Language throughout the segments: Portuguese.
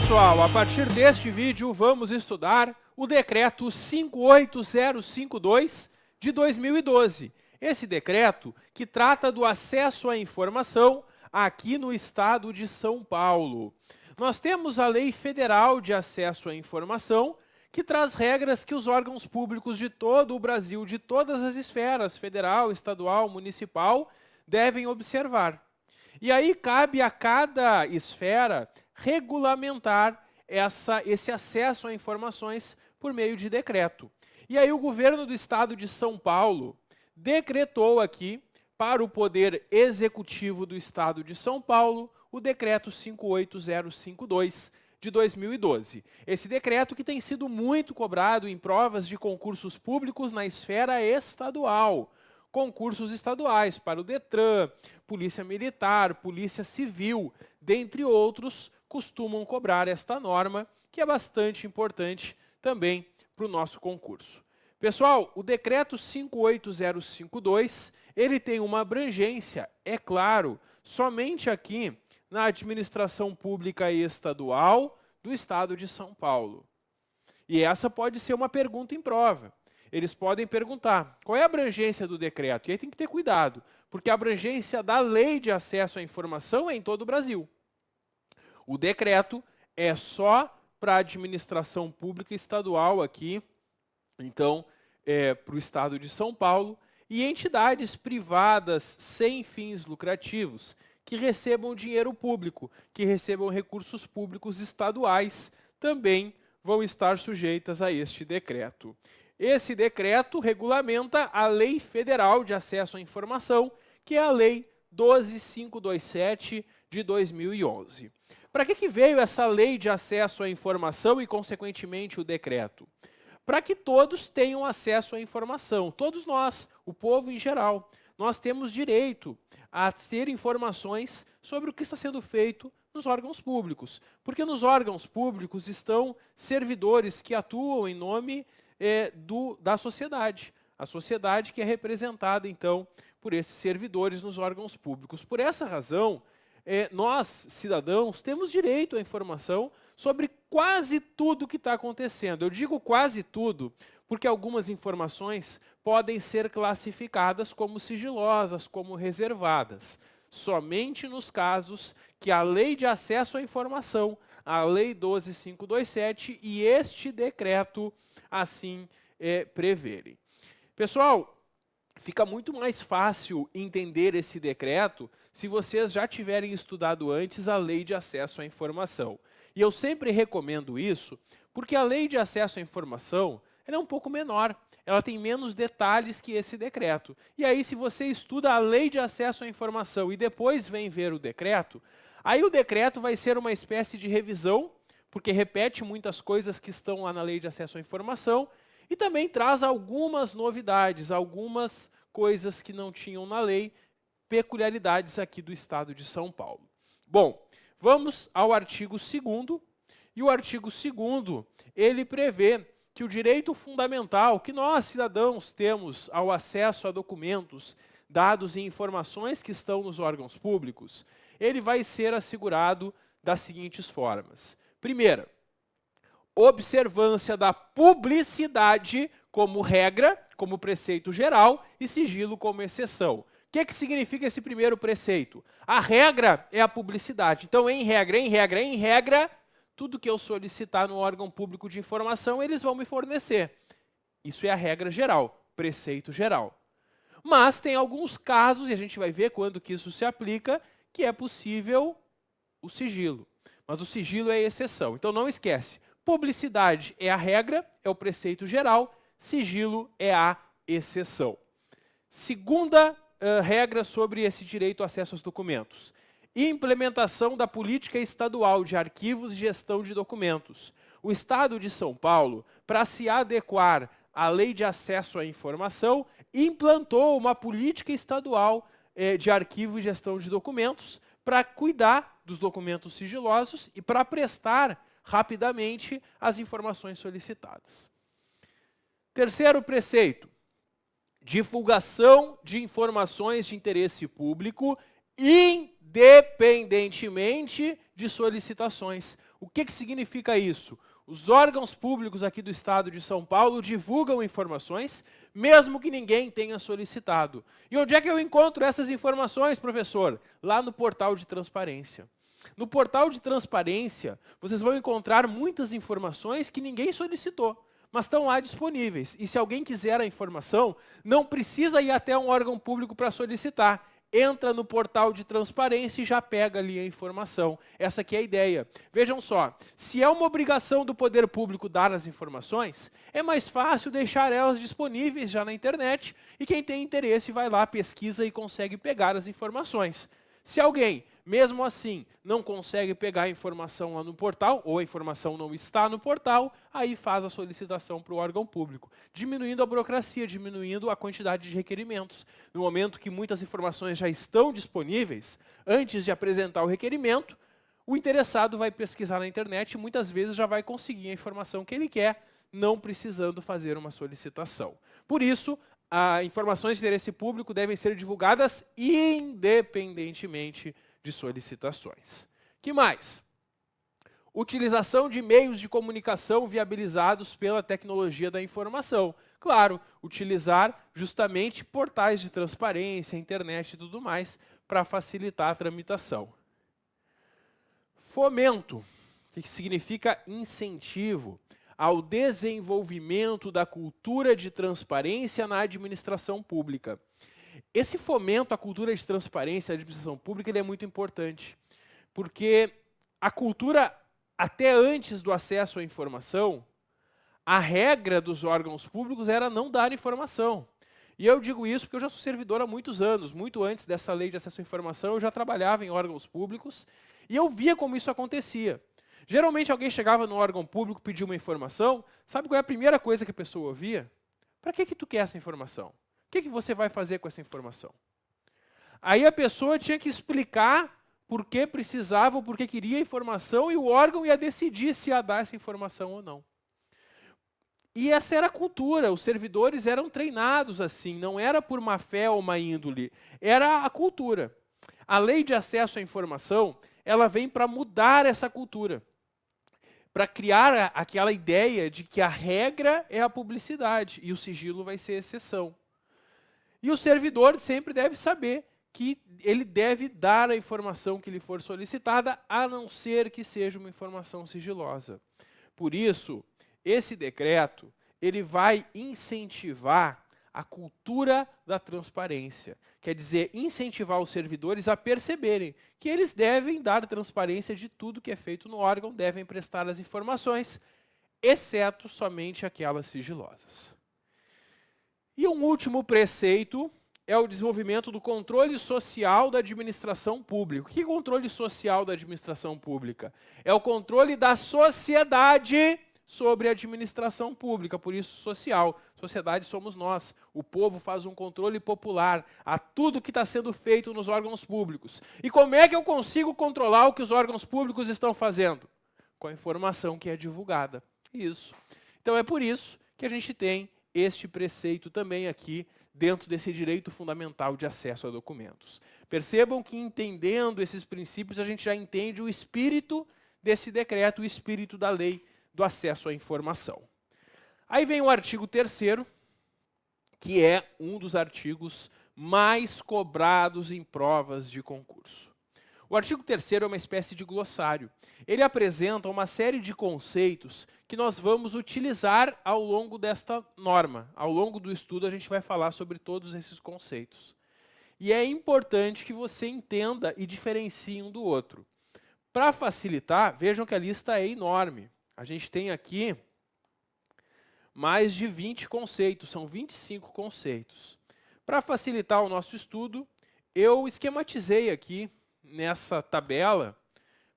pessoal, a partir deste vídeo vamos estudar o decreto 58052 de 2012. Esse decreto que trata do acesso à informação aqui no estado de São Paulo. Nós temos a Lei Federal de Acesso à Informação, que traz regras que os órgãos públicos de todo o Brasil, de todas as esferas, federal, estadual, municipal, devem observar. E aí cabe a cada esfera regulamentar esse acesso a informações por meio de decreto. E aí o governo do estado de São Paulo decretou aqui para o Poder Executivo do estado de São Paulo o decreto 58052 de 2012. Esse decreto que tem sido muito cobrado em provas de concursos públicos na esfera estadual. Concursos estaduais para o Detran, Polícia Militar, Polícia Civil, dentre outros, costumam cobrar esta norma, que é bastante importante também para o nosso concurso. Pessoal, o decreto 58052, ele tem uma abrangência, é claro, somente aqui na administração pública e estadual do estado de São Paulo. E essa pode ser uma pergunta em prova. Eles podem perguntar, qual é a abrangência do decreto? E aí tem que ter cuidado, porque a abrangência da Lei de Acesso à Informação é em todo o Brasil. O decreto é só para a administração pública estadual aqui, então, para o estado de São Paulo, e entidades privadas sem fins lucrativos, que recebam dinheiro público, que recebam recursos públicos estaduais, também vão estar sujeitas a este decreto. Esse decreto regulamenta a Lei Federal de Acesso à Informação, que é a Lei 12527 de 2011. Para que veio essa Lei de Acesso à Informação e, consequentemente, o decreto? Para que todos tenham acesso à informação, todos nós, o povo em geral. Nós temos direito a ter informações sobre o que está sendo feito nos órgãos públicos, porque nos órgãos públicos estão servidores que atuam em nome da sociedade. A sociedade que é representada, então, por esses servidores nos órgãos públicos. Por essa razão, nós, cidadãos, temos direito à informação sobre quase tudo que está acontecendo. Eu digo quase tudo, porque algumas informações podem ser classificadas como sigilosas, como reservadas. Somente nos casos que a Lei de Acesso à Informação, a Lei 12527 e este decreto assim preverem. Pessoal, fica muito mais fácil entender esse decreto se vocês já tiverem estudado antes a Lei de Acesso à Informação. E eu sempre recomendo isso, porque a Lei de Acesso à Informação ela é um pouco menor, ela tem menos detalhes que esse decreto. E aí, se você estuda a Lei de Acesso à Informação e depois vem ver o decreto, aí o decreto vai ser uma espécie de revisão, porque repete muitas coisas que estão lá na Lei de Acesso à Informação, e também traz algumas novidades, algumas coisas que não tinham na lei, peculiaridades aqui do estado de São Paulo. Bom, vamos ao artigo 2º, e o artigo 2º, ele prevê que o direito fundamental que nós, cidadãos, temos ao acesso a documentos, dados e informações que estão nos órgãos públicos, ele vai ser assegurado das seguintes formas. Primeira, observância da publicidade como regra, como preceito geral, e sigilo como exceção. O que significa esse primeiro preceito? A regra é a publicidade. Então, em regra, tudo que eu solicitar no órgão público de informação, eles vão me fornecer. Isso é a regra geral, preceito geral. Mas tem alguns casos, e a gente vai ver quando que isso se aplica, que é possível o sigilo. Mas o sigilo é a exceção. Então, não esquece. Publicidade é a regra, é o preceito geral. Sigilo é a exceção. Segunda regra sobre esse direito ao acesso aos documentos. Implementação da política estadual de arquivos e gestão de documentos. O Estado de São Paulo, para se adequar à Lei de Acesso à Informação, implantou uma política estadual de arquivo e gestão de documentos para cuidar dos documentos sigilosos e para prestar rapidamente as informações solicitadas. Terceiro preceito, divulgação de informações de interesse público independentemente de solicitações. O que significa isso? Os órgãos públicos aqui do Estado de São Paulo divulgam informações, mesmo que ninguém tenha solicitado. E onde é que eu encontro essas informações, professor? Lá no portal de transparência. No portal de transparência, vocês vão encontrar muitas informações que ninguém solicitou, mas estão lá disponíveis. E se alguém quiser a informação, não precisa ir até um órgão público para solicitar. Entra no portal de transparência e já pega ali a informação. Essa aqui é a ideia. Vejam só, se é uma obrigação do poder público dar as informações, é mais fácil deixar elas disponíveis já na internet e quem tem interesse vai lá, pesquisa e consegue pegar as informações. Se alguém, mesmo assim, não consegue pegar a informação lá no portal, ou a informação não está no portal, aí faz a solicitação para o órgão público, diminuindo a burocracia, diminuindo a quantidade de requerimentos. No momento que muitas informações já estão disponíveis, antes de apresentar o requerimento, o interessado vai pesquisar na internet e muitas vezes já vai conseguir a informação que ele quer, não precisando fazer uma solicitação. Por isso, as informações de interesse público devem ser divulgadas independentemente de solicitações. Que mais? Utilização de meios de comunicação viabilizados pela tecnologia da informação. Claro, utilizar justamente portais de transparência, internet e tudo mais, para facilitar a tramitação. Fomento, que significa incentivo ao desenvolvimento da cultura de transparência na administração pública. Esse fomento à cultura de transparência na administração pública ele é muito importante, porque a cultura, até antes do acesso à informação, a regra dos órgãos públicos era não dar informação. E eu digo isso porque eu já sou servidor há muitos anos, muito antes dessa lei de acesso à informação, eu já trabalhava em órgãos públicos e eu via como isso acontecia. Geralmente alguém chegava no órgão público, pedia uma informação, sabe qual é a primeira coisa que a pessoa ouvia? Para que tu quer essa informação? O que você vai fazer com essa informação? Aí a pessoa tinha que explicar por que precisava ou por que queria a informação e o órgão ia decidir se ia dar essa informação ou não. E essa era a cultura, os servidores eram treinados assim, não era por má fé ou má índole, era a cultura. A lei de acesso à informação, ela vem para mudar essa cultura, para criar aquela ideia de que a regra é a publicidade e o sigilo vai ser exceção. E o servidor sempre deve saber que ele deve dar a informação que lhe for solicitada, a não ser que seja uma informação sigilosa. Por isso, esse decreto ele vai incentivar a cultura da transparência. Quer dizer, incentivar os servidores a perceberem que eles devem dar transparência de tudo que é feito no órgão, devem prestar as informações, exceto somente aquelas sigilosas. E um último preceito é o desenvolvimento do controle social da administração pública. O que é controle social da administração pública? É o controle da sociedade sobre a administração pública, por isso social. Sociedade somos nós. O povo faz um controle popular a tudo que está sendo feito nos órgãos públicos. E como é que eu consigo controlar o que os órgãos públicos estão fazendo? Com a informação que é divulgada. Isso. Então é por isso que a gente tem este preceito também aqui dentro desse direito fundamental de acesso a documentos. Percebam que entendendo esses princípios a gente já entende o espírito desse decreto, o espírito da lei do acesso à informação. Aí vem o artigo 3º, que é um dos artigos mais cobrados em provas de concurso. O artigo 3º é uma espécie de glossário. Ele apresenta uma série de conceitos que nós vamos utilizar ao longo desta norma. Ao longo do estudo a gente vai falar sobre todos esses conceitos. E é importante que você entenda e diferencie um do outro. Para facilitar, vejam que a lista é enorme. A gente tem aqui mais de 20 conceitos, são 25 conceitos. Para facilitar o nosso estudo, eu esquematizei aqui nessa tabela,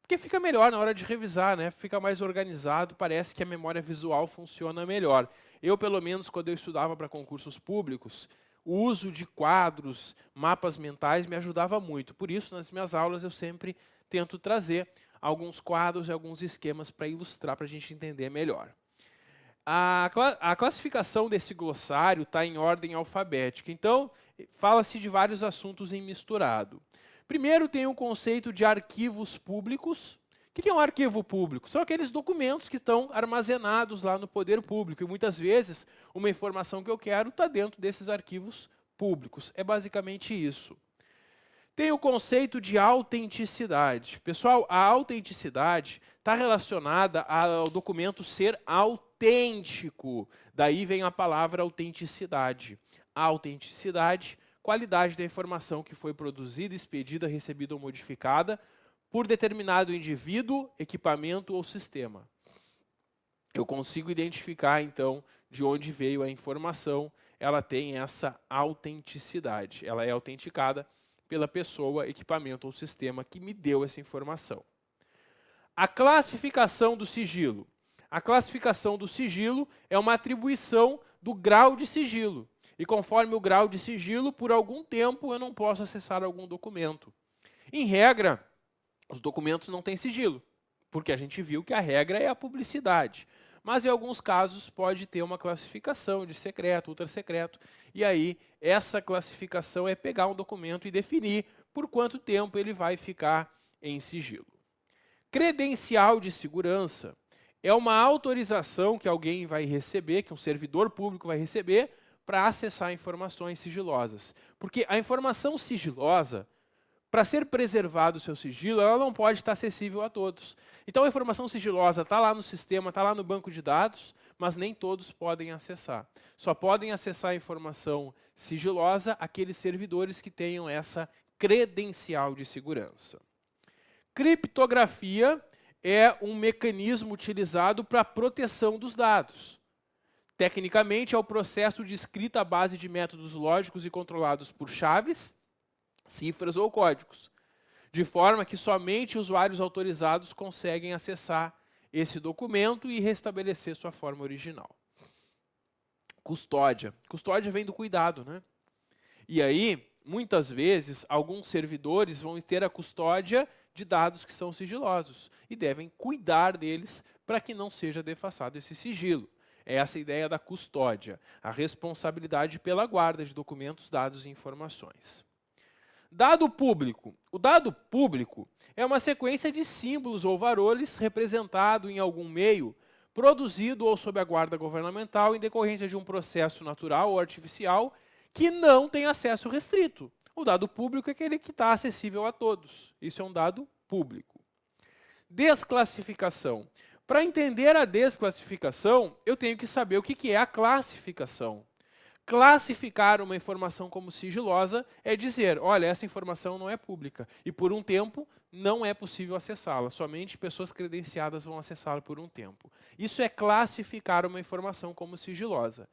porque fica melhor na hora de revisar, né? Fica mais organizado, parece que a memória visual funciona melhor. Eu, pelo menos, quando eu estudava para concursos públicos, o uso de quadros, mapas mentais me ajudava muito. Por isso, nas minhas aulas, eu sempre tento trazer alguns quadros e alguns esquemas para ilustrar, para a gente entender melhor. A classificação desse glossário está em ordem alfabética. Então, fala-se de vários assuntos em misturado. Primeiro tem o conceito de arquivos públicos, que é um arquivo público? São aqueles documentos que estão armazenados lá no poder público. E muitas vezes, uma informação que eu quero está dentro desses arquivos públicos. É basicamente isso. Tem o conceito de autenticidade. Pessoal, a autenticidade está relacionada ao documento ser autêntico. Daí vem a palavra autenticidade. A autenticidade, qualidade da informação que foi produzida, expedida, recebida ou modificada por determinado indivíduo, equipamento ou sistema. Eu consigo identificar, então, de onde veio a informação. Ela tem essa autenticidade. Ela é autenticada pela pessoa, equipamento ou sistema que me deu essa informação. A classificação do sigilo. A classificação do sigilo é uma atribuição do grau de sigilo. E conforme o grau de sigilo, por algum tempo eu não posso acessar algum documento. Em regra, os documentos não têm sigilo, porque a gente viu que a regra é a publicidade. Mas em alguns casos pode ter uma classificação de secreto, ultra secreto, e aí essa classificação é pegar um documento e definir por quanto tempo ele vai ficar em sigilo. Credencial de segurança é uma autorização que alguém vai receber, que um servidor público vai receber, para acessar informações sigilosas. Porque a informação sigilosa, para ser preservado o seu sigilo, ela não pode estar acessível a todos. Então a informação sigilosa está lá no sistema, está lá no banco de dados, mas nem todos podem acessar. Só podem acessar a informação sigilosa aqueles servidores que tenham essa credencial de segurança. Criptografia é um mecanismo utilizado para a proteção dos dados. Tecnicamente, é o processo de escrita à base de métodos lógicos e controlados por chaves, cifras ou códigos, de forma que somente usuários autorizados conseguem acessar esse documento e restabelecer sua forma original. Custódia. Custódia vem do cuidado, né? E aí, muitas vezes, alguns servidores vão ter a custódia de dados que são sigilosos e devem cuidar deles para que não seja defassado esse sigilo. É essa a ideia da custódia, a responsabilidade pela guarda de documentos, dados e informações. Dado público. O dado público é uma sequência de símbolos ou valores representado em algum meio, produzido ou sob a guarda governamental em decorrência de um processo natural ou artificial que não tem acesso restrito. O dado público é aquele que está acessível a todos. Isso é um dado público. Desclassificação. Para entender a desclassificação, eu tenho que saber o que é a classificação. Classificar uma informação como sigilosa é dizer, olha, essa informação não é pública e por um tempo não é possível acessá-la. Somente pessoas credenciadas vão acessá-la por um tempo. Isso é classificar uma informação como sigilosa.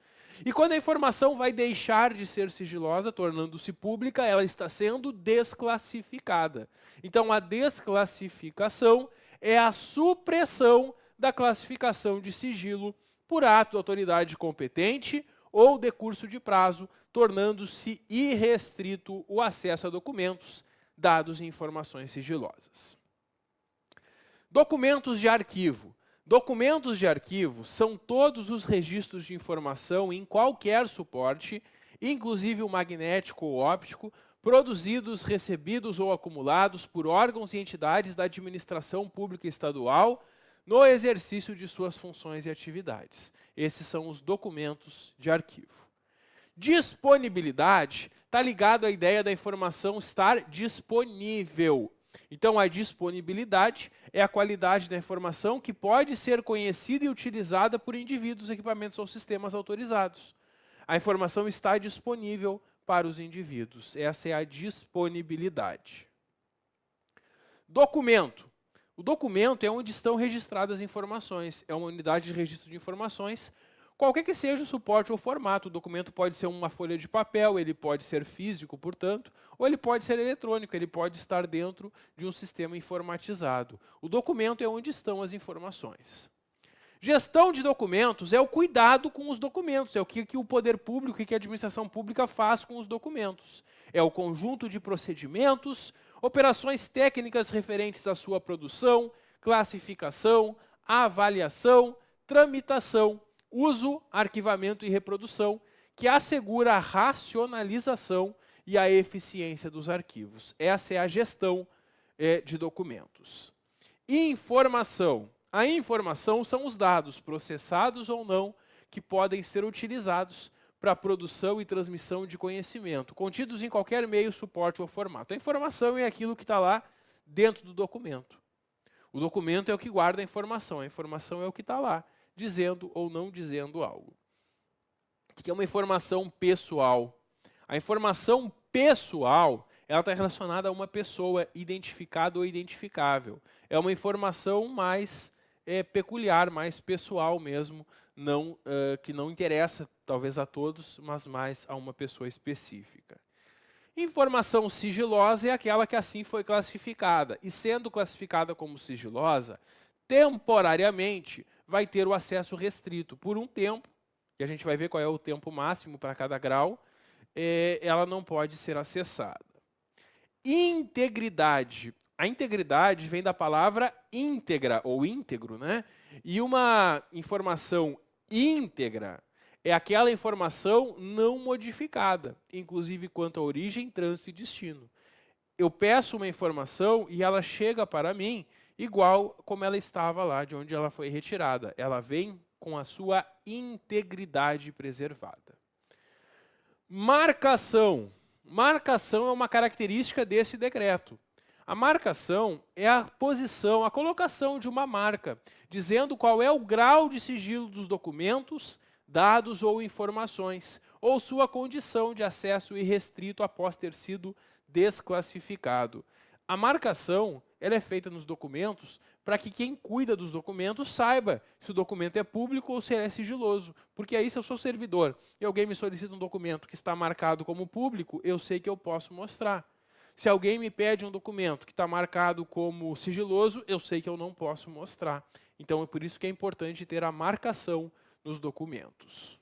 E quando a informação vai deixar de ser sigilosa, tornando-se pública, ela está sendo desclassificada. Então, a desclassificação é a supressão da classificação de sigilo por ato da autoridade competente ou decurso de prazo, tornando-se irrestrito o acesso a documentos, dados e informações sigilosas. Documentos de arquivo. Documentos de arquivo são todos os registros de informação em qualquer suporte, inclusive o magnético ou óptico, produzidos, recebidos ou acumulados por órgãos e entidades da administração pública estadual, no exercício de suas funções e atividades. Esses são os documentos de arquivo. Disponibilidade está ligado à ideia da informação estar disponível. Então, a disponibilidade é a qualidade da informação que pode ser conhecida e utilizada por indivíduos, equipamentos ou sistemas autorizados. A informação está disponível para os indivíduos. Essa é a disponibilidade. Documento. O documento é onde estão registradas as informações, é uma unidade de registro de informações. Qualquer que seja o suporte ou formato, o documento pode ser uma folha de papel, ele pode ser físico, portanto, ou ele pode ser eletrônico, ele pode estar dentro de um sistema informatizado. O documento é onde estão as informações. Gestão de documentos é o cuidado com os documentos, é o que o poder público e que a administração pública faz com os documentos. É o conjunto de procedimentos, operações técnicas referentes à sua produção, classificação, avaliação, tramitação, uso, arquivamento e reprodução, que assegura a racionalização e a eficiência dos arquivos. Essa é a gestão de documentos. Informação. A informação são os dados, processados ou não, que podem ser utilizados para a produção e transmissão de conhecimento, contidos em qualquer meio, suporte ou formato. A informação é aquilo que está lá dentro do documento. O documento é o que guarda a informação é o que está lá, dizendo ou não dizendo algo. O que é uma informação pessoal? A informação pessoal, ela está relacionada a uma pessoa identificada ou identificável. É uma informação mais peculiar, mais pessoal mesmo, que não interessa talvez a todos, mas mais a uma pessoa específica. Informação sigilosa é aquela que assim foi classificada. E sendo classificada como sigilosa, temporariamente vai ter o acesso restrito por um tempo, e a gente vai ver qual é o tempo máximo para cada grau, ela não pode ser acessada. Integridade. A integridade vem da palavra íntegra, ou íntegro, né? E uma informação íntegra é aquela informação não modificada, inclusive quanto à origem, trânsito e destino. Eu peço uma informação e ela chega para mim igual como ela estava lá, de onde ela foi retirada. Ela vem com a sua integridade preservada. Marcação. Marcação é uma característica desse decreto. A marcação é a posição, a colocação de uma marca, dizendo qual é o grau de sigilo dos documentos, dados ou informações, ou sua condição de acesso irrestrito após ter sido desclassificado. A marcação ela é feita nos documentos para que quem cuida dos documentos saiba se o documento é público ou se ele é sigiloso. Porque aí, se eu sou servidor e alguém me solicita um documento que está marcado como público, eu sei que eu posso mostrar. Se alguém me pede um documento que está marcado como sigiloso, eu sei que eu não posso mostrar. Então, é por isso que é importante ter a marcação nos documentos.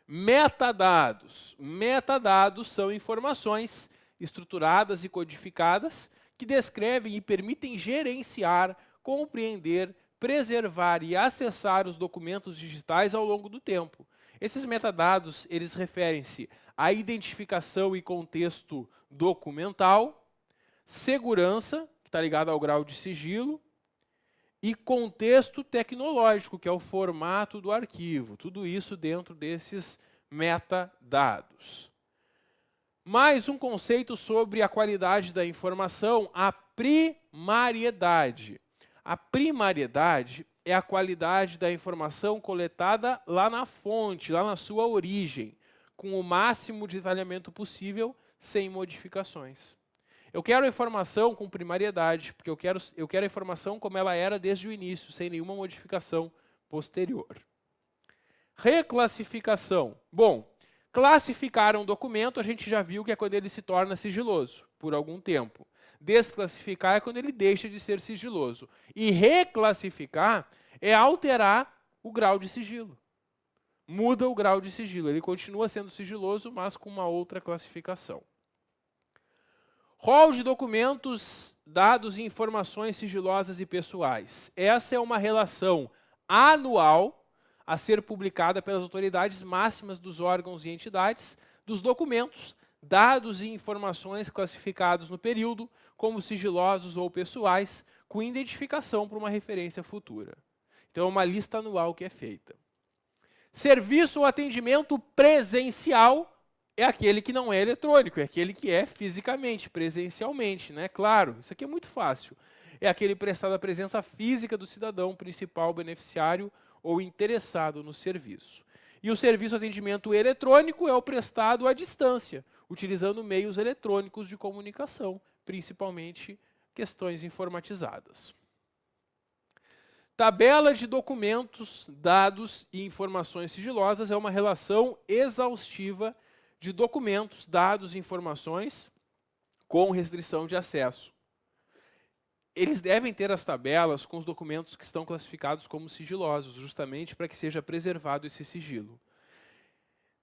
Metadados. Metadados são informações estruturadas e codificadas que descrevem e permitem gerenciar, compreender, preservar e acessar os documentos digitais ao longo do tempo. Esses metadados, eles referem-se à identificação e contexto documental, segurança, que está ligado ao grau de sigilo, e contexto tecnológico, que é o formato do arquivo. Tudo isso dentro desses metadados. Mais um conceito sobre a qualidade da informação, a primariedade. A primariedade é a qualidade da informação coletada lá na fonte, lá na sua origem, com o máximo de detalhamento possível, sem modificações. Eu quero a informação com primariedade, porque eu quero a informação como ela era desde o início, sem nenhuma modificação posterior. Reclassificação. Bom, classificar um documento, a gente já viu que é quando ele se torna sigiloso, por algum tempo. Desclassificar é quando ele deixa de ser sigiloso. E reclassificar é alterar o grau de sigilo. Muda o grau de sigilo. Ele continua sendo sigiloso, mas com uma outra classificação. Rol de documentos, dados e informações sigilosas e pessoais. Essa é uma relação anual a ser publicada pelas autoridades máximas dos órgãos e entidades dos documentos, dados e informações classificados no período como sigilosos ou pessoais, com identificação para uma referência futura. Então, é uma lista anual que é feita. Serviço ou atendimento presencial é aquele que não é eletrônico, é aquele que é fisicamente, presencialmente, né? Claro, isso aqui é muito fácil. É aquele prestado à presença física do cidadão principal beneficiário ou interessado no serviço. E o serviço de atendimento eletrônico é o prestado à distância, utilizando meios eletrônicos de comunicação, principalmente questões informatizadas. Tabela de documentos, dados e informações sigilosas é uma relação exaustiva de documentos, dados e informações com restrição de acesso. Eles devem ter as tabelas com os documentos que estão classificados como sigilosos, justamente para que seja preservado esse sigilo.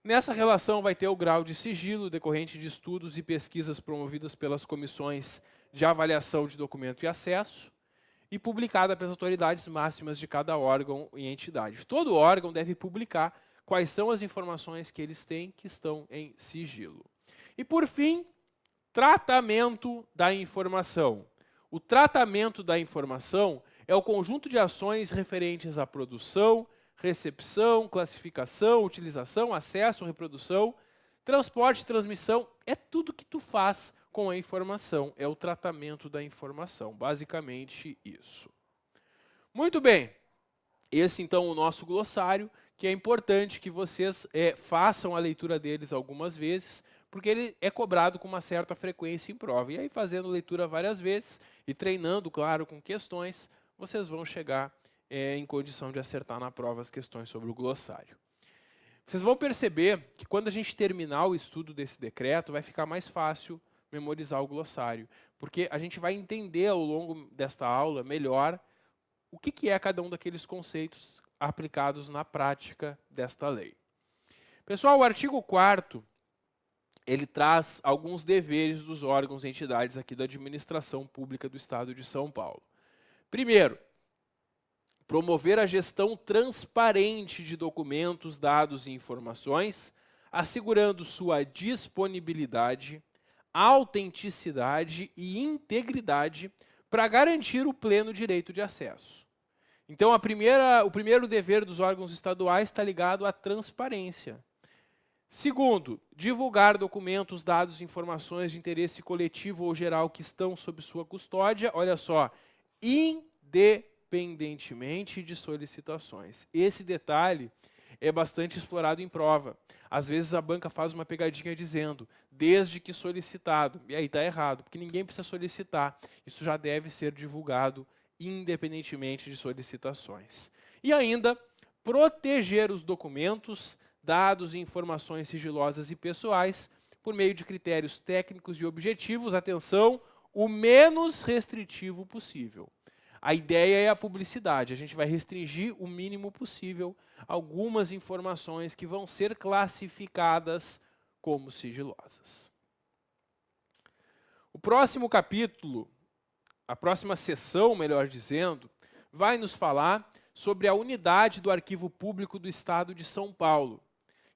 Nessa relação vai ter o grau de sigilo decorrente de estudos e pesquisas promovidas pelas comissões de avaliação de documento e acesso e publicada pelas autoridades máximas de cada órgão e entidade. Todo órgão deve publicar quais são as informações que eles têm que estão em sigilo. E, por fim, tratamento da informação. O tratamento da informação é o conjunto de ações referentes à produção, recepção, classificação, utilização, acesso, reprodução, transporte e transmissão. É tudo que tu faz com a informação. É o tratamento da informação. Basicamente isso. Muito bem. Esse, então, é o nosso glossário, que é importante que vocês façam a leitura deles algumas vezes, porque ele é cobrado com uma certa frequência em prova. E aí, fazendo leitura várias vezes e treinando, claro, com questões, vocês vão chegar em condição de acertar na prova as questões sobre o glossário. Vocês vão perceber que quando a gente terminar o estudo desse decreto, vai ficar mais fácil memorizar o glossário, porque a gente vai entender ao longo desta aula melhor o que é cada um daqueles conceitos aplicados na prática desta lei. Pessoal, o artigo 4º, ele traz alguns deveres dos órgãos e entidades aqui da administração pública do Estado de São Paulo. Primeiro, promover a gestão transparente de documentos, dados e informações, assegurando sua disponibilidade, autenticidade e integridade para garantir o pleno direito de acesso. Então, o primeiro dever dos órgãos estaduais está ligado à transparência. Segundo, divulgar documentos, dados e informações de interesse coletivo ou geral que estão sob sua custódia, olha só, independentemente de solicitações. Esse detalhe é bastante explorado em prova. Às vezes a banca faz uma pegadinha dizendo, desde que solicitado. E aí está errado, porque ninguém precisa solicitar. Isso já deve ser divulgado independentemente de solicitações. E ainda, proteger os documentos, dados e informações sigilosas e pessoais por meio de critérios técnicos e objetivos, atenção, o menos restritivo possível. A ideia é a publicidade, a gente vai restringir o mínimo possível algumas informações que vão ser classificadas como sigilosas. O próximo capítulo, a próxima sessão, melhor dizendo, vai nos falar sobre a unidade do Arquivo Público do Estado de São Paulo,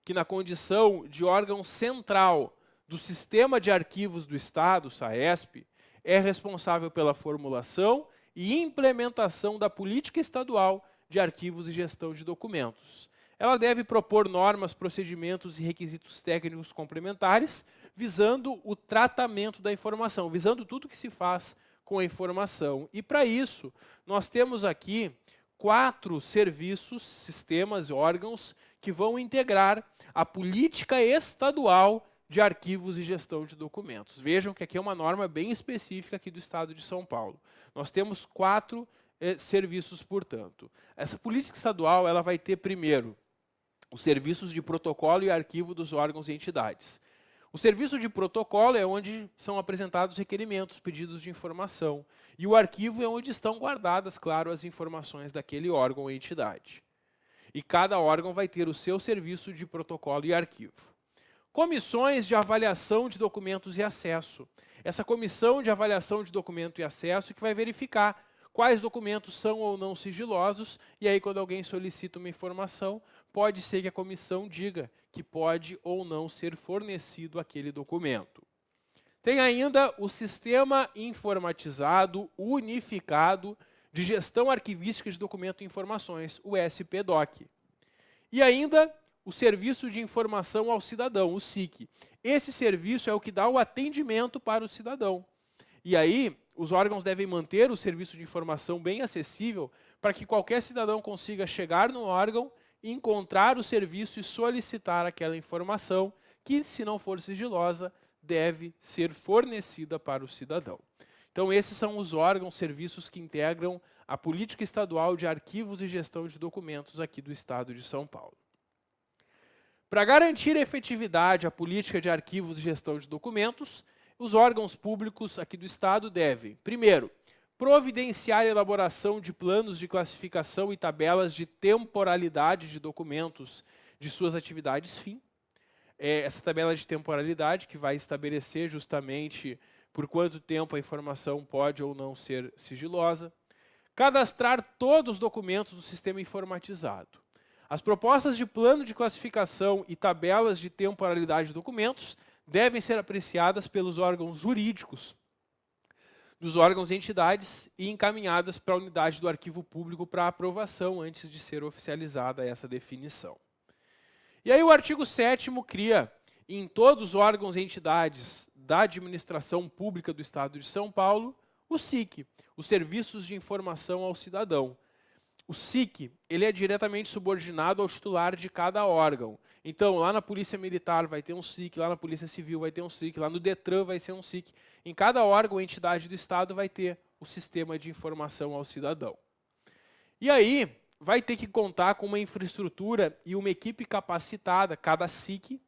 que na condição de órgão central do Sistema de Arquivos do Estado, SAESP, é responsável pela formulação e implementação da política estadual de arquivos e gestão de documentos. Ela deve propor normas, procedimentos e requisitos técnicos complementares, visando o tratamento da informação, visando tudo que se faz com a informação. E para isso, nós temos aqui 4 serviços, sistemas, órgãos, que vão integrar a política estadual de arquivos e gestão de documentos. Vejam que aqui é uma norma bem específica aqui do Estado de São Paulo. Nós temos 4 serviços, portanto. Essa política estadual ela vai ter, primeiro, os serviços de protocolo e arquivo dos órgãos e entidades. O serviço de protocolo é onde são apresentados requerimentos, pedidos de informação. E o arquivo é onde estão guardadas, claro, as informações daquele órgão ou entidade. E cada órgão vai ter o seu serviço de protocolo e arquivo. Comissões de avaliação de documentos e acesso. Essa comissão de avaliação de documento e acesso que vai verificar quais documentos são ou não sigilosos, e aí quando alguém solicita uma informação, pode ser que a comissão diga que pode ou não ser fornecido aquele documento. Tem ainda o Sistema Informatizado Unificado de Gestão Arquivística de Documento e Informações, o SPDOC. E ainda o Serviço de Informação ao Cidadão, o SIC. Esse serviço é o que dá o atendimento para o cidadão. E aí, os órgãos devem manter o serviço de informação bem acessível para que qualquer cidadão consiga chegar no órgão, encontrar o serviço e solicitar aquela informação que, se não for sigilosa, deve ser fornecida para o cidadão. Então, esses são os órgãos, serviços que integram a política estadual de arquivos e gestão de documentos aqui do Estado de São Paulo. Para garantir a efetividade à política de arquivos e gestão de documentos, os órgãos públicos aqui do Estado devem, primeiro, providenciar a elaboração de planos de classificação e tabelas de temporalidade de documentos de suas atividades fim. Essa tabela de temporalidade que vai estabelecer justamente por quanto tempo a informação pode ou não ser sigilosa. Cadastrar todos os documentos do sistema informatizado. As propostas de plano de classificação e tabelas de temporalidade de documentos devem ser apreciadas pelos órgãos jurídicos dos órgãos e entidades e encaminhadas para a unidade do arquivo público para aprovação antes de ser oficializada essa definição. E aí o artigo 7º cria em todos os órgãos e entidades da administração pública do Estado de São Paulo o SIC, os Serviços de Informação ao Cidadão. O SIC, ele é diretamente subordinado ao titular de cada órgão. Então, lá na Polícia Militar vai ter um SIC, lá na Polícia Civil vai ter um SIC, lá no DETRAN vai ser um SIC. Em cada órgão ou entidade do Estado vai ter o Sistema de Informação ao Cidadão. E aí, vai ter que contar com uma infraestrutura e uma equipe capacitada, cada SIC,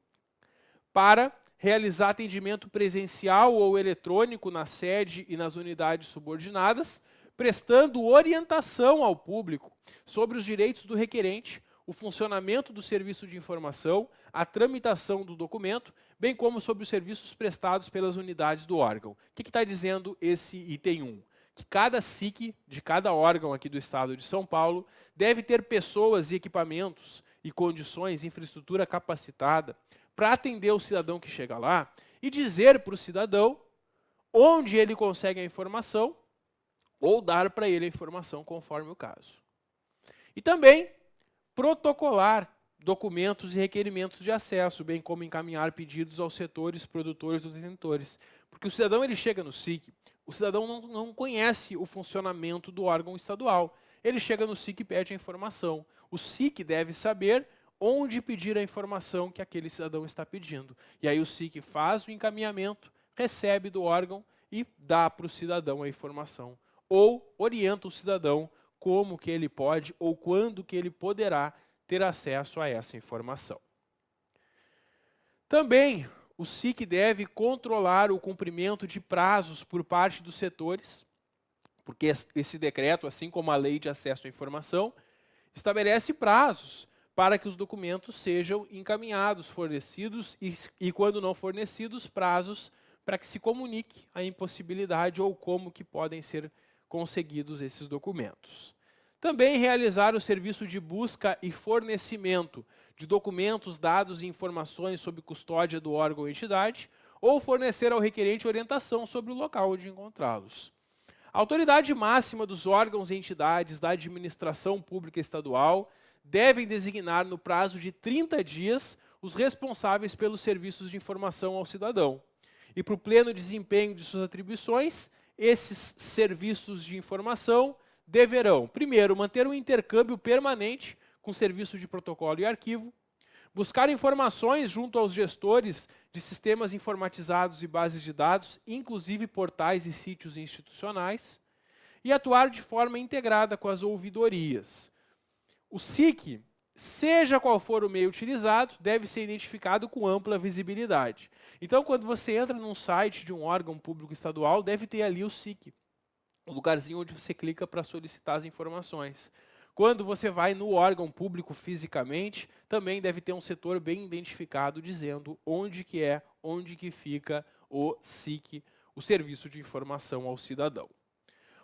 para realizar atendimento presencial ou eletrônico na sede e nas unidades subordinadas, prestando orientação ao público sobre os direitos do requerente, o funcionamento do serviço de informação, a tramitação do documento, bem como sobre os serviços prestados pelas unidades do órgão. O que está dizendo esse item 1? Que cada SIC de cada órgão aqui do Estado de São Paulo deve ter pessoas e equipamentos e condições, infraestrutura capacitada para atender o cidadão que chega lá e dizer para o cidadão onde ele consegue a informação ou dar para ele a informação conforme o caso. E também protocolar documentos e requerimentos de acesso, bem como encaminhar pedidos aos setores, produtores ou detentores. Porque o cidadão ele chega no SIC, o cidadão não conhece o funcionamento do órgão estadual. Ele chega no SIC e pede a informação. O SIC deve saber onde pedir a informação que aquele cidadão está pedindo. E aí o SIC faz o encaminhamento, recebe do órgão e dá para o cidadão a informação. Ou orienta o cidadão como que ele pode ou quando que ele poderá ter acesso a essa informação. Também o SIC deve controlar o cumprimento de prazos por parte dos setores, porque esse decreto, assim como a Lei de Acesso à Informação, estabelece prazos para que os documentos sejam encaminhados, fornecidos e quando não fornecidos, prazos para que se comunique a impossibilidade ou como que podem ser conseguidos esses documentos. Também realizar o serviço de busca e fornecimento de documentos, dados e informações sob custódia do órgão ou entidade, ou fornecer ao requerente orientação sobre o local onde encontrá-los. A autoridade máxima dos órgãos e entidades da administração pública estadual devem designar no prazo de 30 dias os responsáveis pelos serviços de informação ao cidadão. E para o pleno desempenho de suas atribuições, esses serviços de informação deverão, primeiro, manter um intercâmbio permanente com serviço de protocolo e arquivo, buscar informações junto aos gestores de sistemas informatizados e bases de dados, inclusive portais e sítios institucionais, e atuar de forma integrada com as ouvidorias. O SIC, seja qual for o meio utilizado, deve ser identificado com ampla visibilidade. Então, quando você entra num site de um órgão público estadual, deve ter ali o SIC, o lugarzinho onde você clica para solicitar as informações. Quando você vai no órgão público fisicamente, também deve ter um setor bem identificado dizendo onde que fica o SIC, o Serviço de Informação ao Cidadão.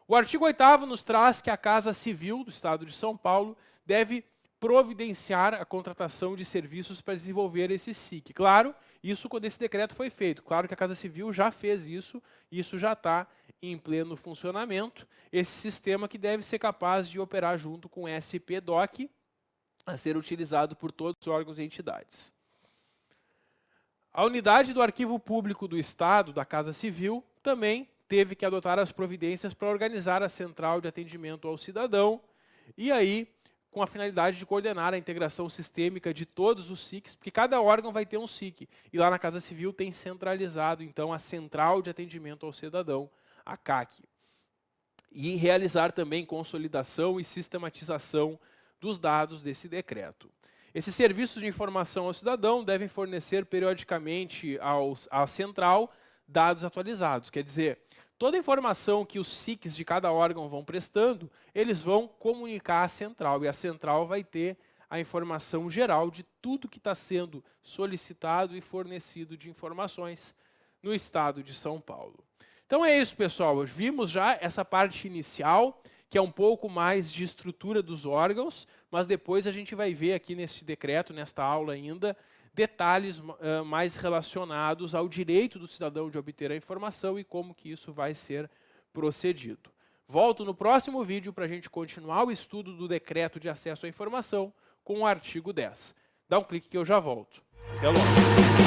O artigo 8º nos traz que a Casa Civil do Estado de São Paulo deve providenciar a contratação de serviços para desenvolver esse SIC. Claro, isso quando esse decreto foi feito. Claro que a Casa Civil já fez isso, e isso já está em pleno funcionamento. Esse sistema que deve ser capaz de operar junto com o SP-DOC, a ser utilizado por todos os órgãos e entidades. A unidade do Arquivo Público do Estado, da Casa Civil, também teve que adotar as providências para organizar a central de atendimento ao cidadão, e aí com a finalidade de coordenar a integração sistêmica de todos os SICs, porque cada órgão vai ter um SIC, e lá na Casa Civil tem centralizado, então, a Central de Atendimento ao Cidadão, a CAC. E realizar também consolidação e sistematização dos dados desse decreto. Esses serviços de informação ao cidadão devem fornecer periodicamente à central dados atualizados, quer dizer, toda a informação que os SICs de cada órgão vão prestando, eles vão comunicar à central, e a central vai ter a informação geral de tudo que está sendo solicitado e fornecido de informações no Estado de São Paulo. Então é isso, pessoal. Vimos já essa parte inicial, que é um pouco mais de estrutura dos órgãos, mas depois a gente vai ver aqui neste decreto, nesta aula ainda, detalhes mais relacionados ao direito do cidadão de obter a informação e como que isso vai ser procedido. Volto no próximo vídeo para a gente continuar o estudo do decreto de acesso à informação com o artigo 10. Dá um clique que eu já volto. Até logo.